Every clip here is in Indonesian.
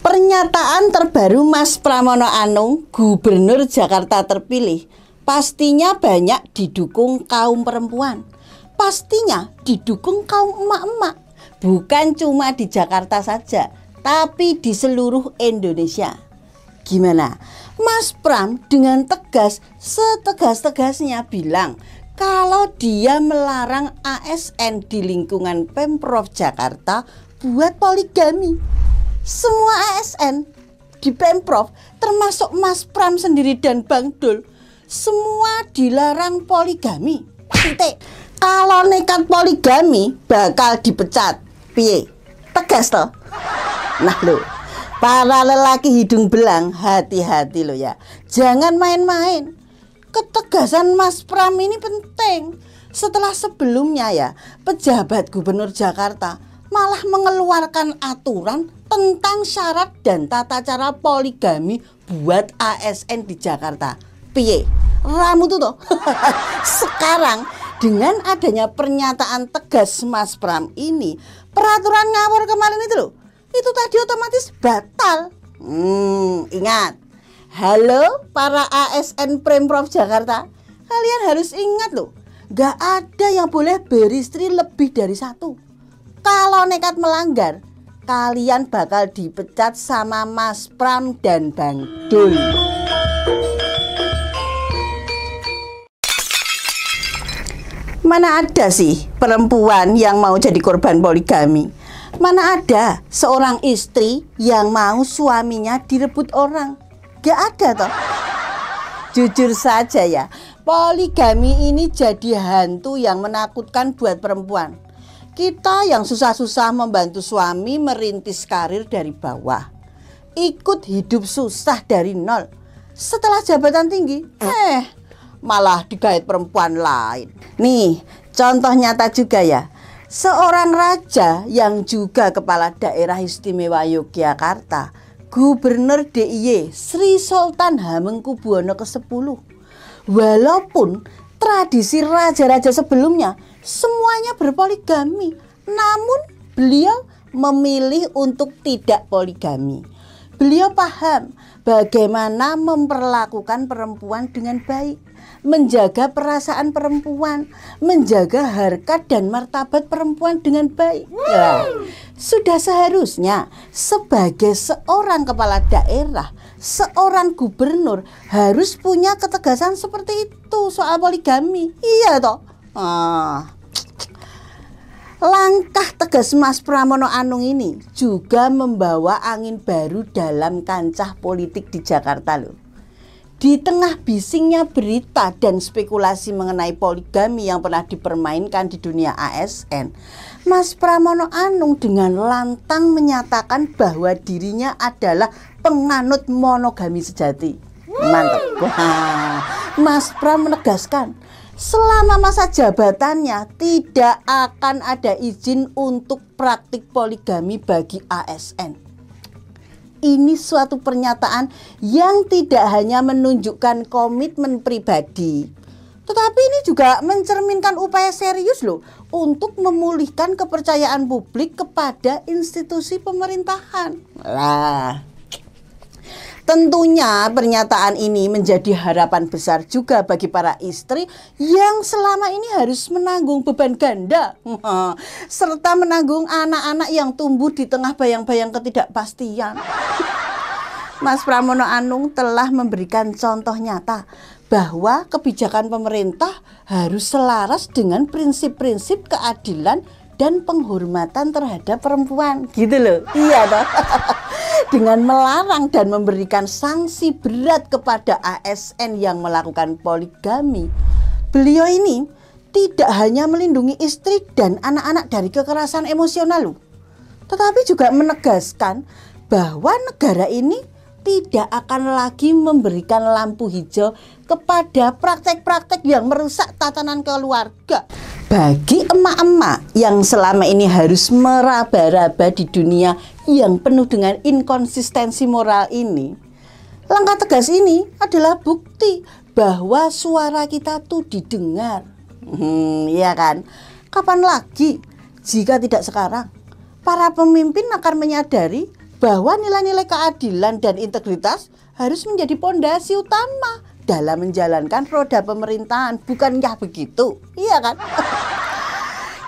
Pernyataan terbaru Mas Pramono Anung, Gubernur Jakarta terpilih, pastinya banyak didukung kaum perempuan. Pastinya didukung kaum emak-emak. Bukan cuma di Jakarta saja, tapi di seluruh Indonesia. Gimana? Mas Pram dengan tegas, setegas-tegasnya bilang kalau dia melarang ASN di lingkungan Pemprov Jakarta buat poligami. Semua ASN di Pemprov, termasuk Mas Pram sendiri dan Bang Dul, semua dilarang poligami. Titik. Kalau nekat poligami bakal dipecat. Piye? Tegas toh? Nah lo, para lelaki hidung belang, hati-hati lo ya. Jangan main-main. Ketegasan Mas Pram ini penting. Setelah sebelumnya ya, pejabat Gubernur Jakarta malah mengeluarkan aturan tentang syarat dan tata cara poligami buat ASN di Jakarta. Piye? Ramu tuh toh. Sekarang dengan adanya pernyataan tegas Mas Pram ini, peraturan ngawur kemarin itu loh, itu tadi otomatis batal. Ingat. Halo para ASN Pemprov Jakarta, kalian harus ingat loh, gak ada yang boleh beristri lebih dari satu. Kalau nekat melanggar, kalian bakal dipecat sama Mas Pram dan Bang Dul. Mana ada sih perempuan yang mau jadi korban poligami? Mana ada seorang istri yang mau suaminya direbut orang? Gak ada toh. Jujur saja ya, poligami ini jadi hantu yang menakutkan buat perempuan. Kita yang susah-susah membantu suami merintis karir dari bawah, ikut hidup susah dari nol. Setelah jabatan tinggi, malah digait perempuan lain. Nih, contoh nyata juga ya. Seorang raja yang juga kepala daerah istimewa Yogyakarta, Gubernur DIY Sri Sultan Hamengkubuwono ke-10. Walaupun tradisi raja-raja sebelumnya semuanya berpoligami, namun beliau memilih untuk tidak poligami. Beliau paham bagaimana memperlakukan perempuan dengan baik, menjaga perasaan perempuan, menjaga harkat dan martabat perempuan dengan baik. Ya, sudah seharusnya sebagai seorang kepala daerah, seorang gubernur harus punya ketegasan seperti itu soal poligami. Iya toh? Langkah tegas Mas Pramono Anung ini juga membawa angin baru dalam kancah politik di Jakarta loh. Di tengah bisingnya berita dan spekulasi mengenai poligami yang pernah dipermainkan di dunia ASN, Mas Pramono Anung dengan lantang menyatakan bahwa dirinya adalah penganut monogami sejati. Mantap. Wah, Mas Pram menegaskan selama masa jabatannya tidak akan ada izin untuk praktik poligami bagi ASN. Ini suatu pernyataan yang tidak hanya menunjukkan komitmen pribadi, tetapi ini juga mencerminkan upaya serius loh untuk memulihkan kepercayaan publik kepada institusi pemerintahan. Tentunya pernyataan ini menjadi harapan besar juga bagi para istri yang selama ini harus menanggung beban ganda serta menanggung anak-anak yang tumbuh di tengah bayang-bayang ketidakpastian. Mas Pramono Anung telah memberikan contoh nyata bahwa kebijakan pemerintah harus selaras dengan prinsip-prinsip keadilan dan penghormatan terhadap perempuan, gitu loh. Iya toh. Dengan melarang dan memberikan sanksi berat kepada ASN yang melakukan poligami, beliau ini tidak hanya melindungi istri dan anak-anak dari kekerasan emosional loh, tetapi juga menegaskan bahwa negara ini tidak akan lagi memberikan lampu hijau kepada praktek-praktek yang merusak tatanan keluarga. Bagi emak-emak yang selama ini harus meraba-raba di dunia yang penuh dengan inkonsistensi moral ini, langkah tegas ini adalah bukti bahwa suara kita tuh didengar. Iya kan? Kapan lagi jika tidak sekarang? Para pemimpin akan menyadari bahwa nilai-nilai keadilan dan integritas harus menjadi pondasi utama dalam menjalankan roda pemerintahan, bukankah begitu? Iya kan?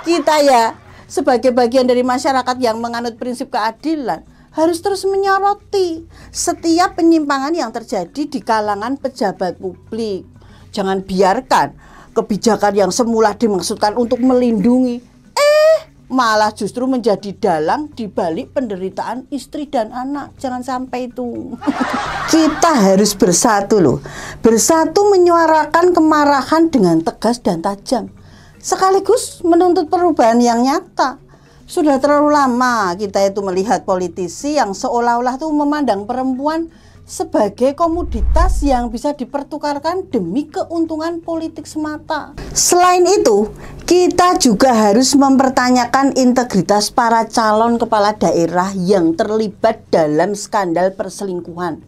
Kita ya sebagai bagian dari masyarakat yang menganut prinsip keadilan harus terus menyoroti setiap penyimpangan yang terjadi di kalangan pejabat publik. Jangan biarkan kebijakan yang semula dimaksudkan untuk melindungi malah justru menjadi dalang di balik penderitaan istri dan anak. Jangan sampai itu. Kita harus bersatu loh. Bersatu menyuarakan kemarahan dengan tegas dan tajam, sekaligus menuntut perubahan yang nyata. Sudah terlalu lama kita itu melihat politisi yang seolah-olah tuh memandang perempuan sebagai komoditas yang bisa dipertukarkan demi keuntungan politik semata. Selain itu, kita juga harus mempertanyakan integritas para calon kepala daerah yang terlibat dalam skandal perselingkuhan.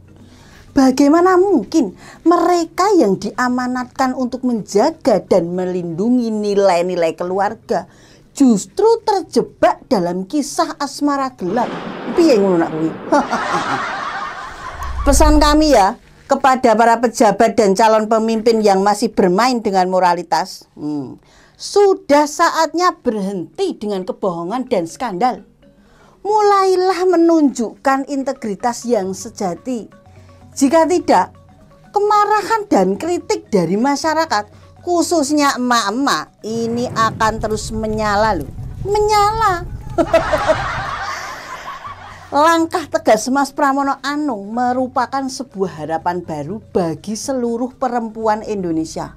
Bagaimana mungkin mereka yang diamanatkan untuk menjaga dan melindungi nilai-nilai keluarga justru terjebak dalam kisah asmara gelap? Piye ngono nak kuwi? Pesan kami ya kepada para pejabat dan calon pemimpin yang masih bermain dengan moralitas, sudah saatnya berhenti dengan kebohongan dan skandal. Mulailah menunjukkan integritas yang sejati. Jika tidak, kemarahan dan kritik dari masyarakat, khususnya emak-emak, ini akan terus menyala loh. Menyala. Langkah tegas Mas Pramono Anung merupakan sebuah harapan baru bagi seluruh perempuan Indonesia.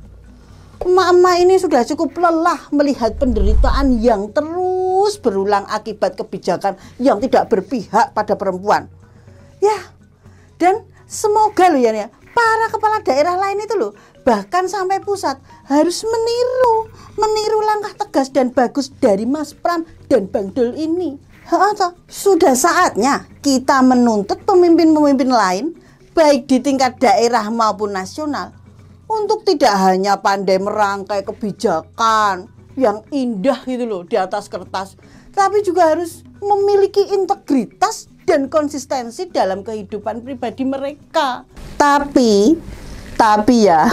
Emak-emak ini sudah cukup lelah melihat penderitaan yang terus berulang akibat kebijakan yang tidak berpihak pada perempuan. Ya, dan semoga loh ya, para kepala daerah lain itu loh, bahkan sampai pusat harus meniru langkah tegas dan bagus dari Mas Pram dan Bang Dul ini. Sudah saatnya kita menuntut pemimpin-pemimpin lain, baik di tingkat daerah maupun nasional, untuk tidak hanya pandai merangkai kebijakan yang indah gitu loh di atas kertas, tapi juga harus memiliki integritas dan konsistensi dalam kehidupan pribadi mereka. Tapi ya,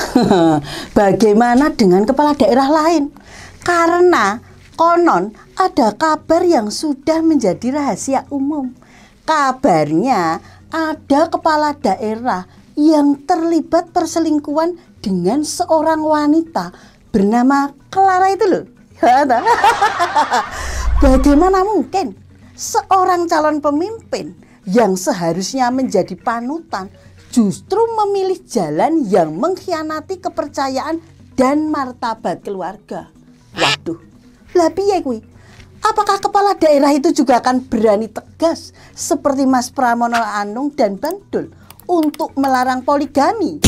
bagaimana dengan kepala daerah lain? Karena konon ada kabar yang sudah menjadi rahasia umum. Kabarnya ada kepala daerah yang terlibat perselingkuhan dengan seorang wanita bernama Clara itu loh. Bagaimana mungkin seorang calon pemimpin yang seharusnya menjadi panutan justru memilih jalan yang mengkhianati kepercayaan dan martabat keluarga? Waduh, lah piye kuwi? Apakah kepala daerah itu juga akan berani tegas seperti Mas Pramono Anung dan Bang Dul untuk melarang poligami?